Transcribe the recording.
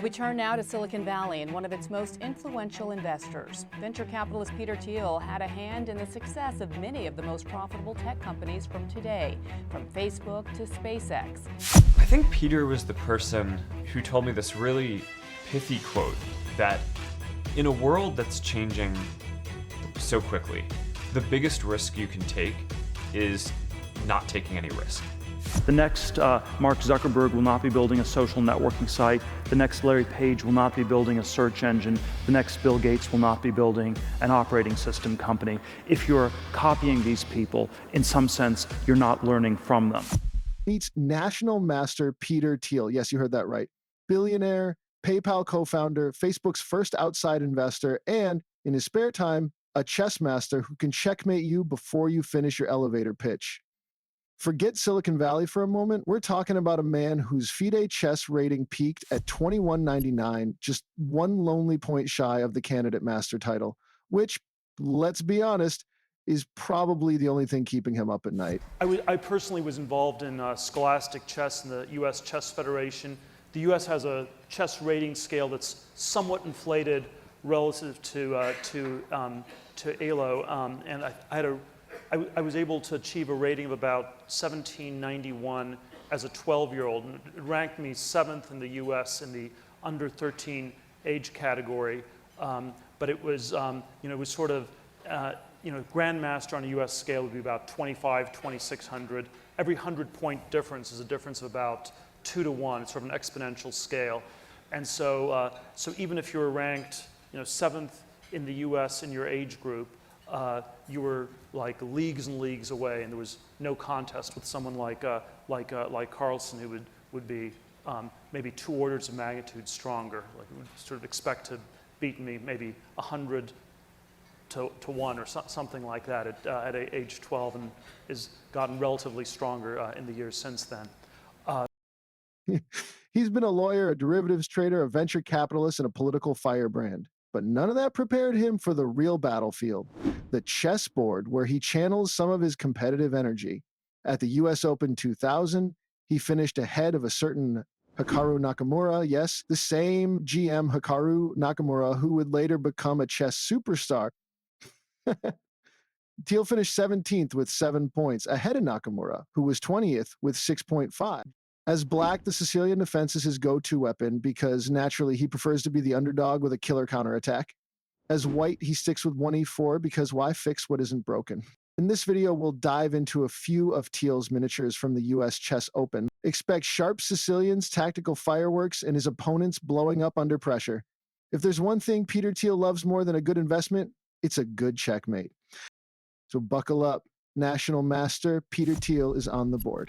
We turn now to Silicon Valley and one of its most influential investors. Venture capitalist Peter Thiel had a hand in the success of many of the most profitable tech companies from today, from Facebook to SpaceX. I think Peter was the person who told me this really pithy quote that in a world that's changing so quickly, the biggest risk you can take is not taking any risk. The next Mark Zuckerberg will not be building a social networking site. The next Larry Page will not be building a search engine. The next Bill Gates will not be building an operating system company. If you're copying these people, in some sense, you're not learning from them. Meets national master Peter Thiel. Yes, you heard that right. Billionaire, PayPal co-founder, Facebook's first outside investor, and in his spare time, a chess master who can checkmate you before you finish your elevator pitch. Forget Silicon Valley for a moment. We're talking about a man whose FIDE chess rating peaked at 2199, just one lonely point shy of the candidate master title, which, let's be honest, is probably the only thing keeping him up at night. I personally was involved in scholastic chess in the U.S. Chess Federation. The U.S. has a chess rating scale that's somewhat inflated relative to ALO, and I was able to achieve a rating of about 1791 as a 12-year-old, and it ranked me 7th in the U.S. in the under 13 age category. But it was, it was sort of, grandmaster on a U.S. scale would be about 2,600. Every 100-point difference is a difference of about 2 to 1. It's sort of an exponential scale, and so even if you were ranked, 7th in the U.S. in your age group, you were like leagues and leagues away, and there was no contest with someone like Carlsen, who would be maybe 2 orders of magnitude stronger. Like, we would sort of expect to beat me maybe 100 to 1 or something like that at age 12, and has gotten relatively stronger in the years since then. He's been a lawyer, a derivatives trader, a venture capitalist, and a political firebrand. But none of that prepared him for the real battlefield, the chessboard, where he channels some of his competitive energy. At the US Open 2000, he finished ahead of a certain Hikaru Nakamura, yes, the same GM Hikaru Nakamura who would later become a chess superstar. Thiel finished 17th with 7 points, ahead of Nakamura, who was 20th with 6.5. As black, the Sicilian Defense is his go-to weapon because naturally he prefers to be the underdog with a killer counterattack. As white, he sticks with 1e4 because why fix what isn't broken? In this video, we'll dive into a few of Thiel's miniatures from the US Chess Open. Expect sharp Sicilians, tactical fireworks, and his opponents blowing up under pressure. If there's one thing Peter Thiel loves more than a good investment, it's a good checkmate. So buckle up. National master Peter Thiel is on the board.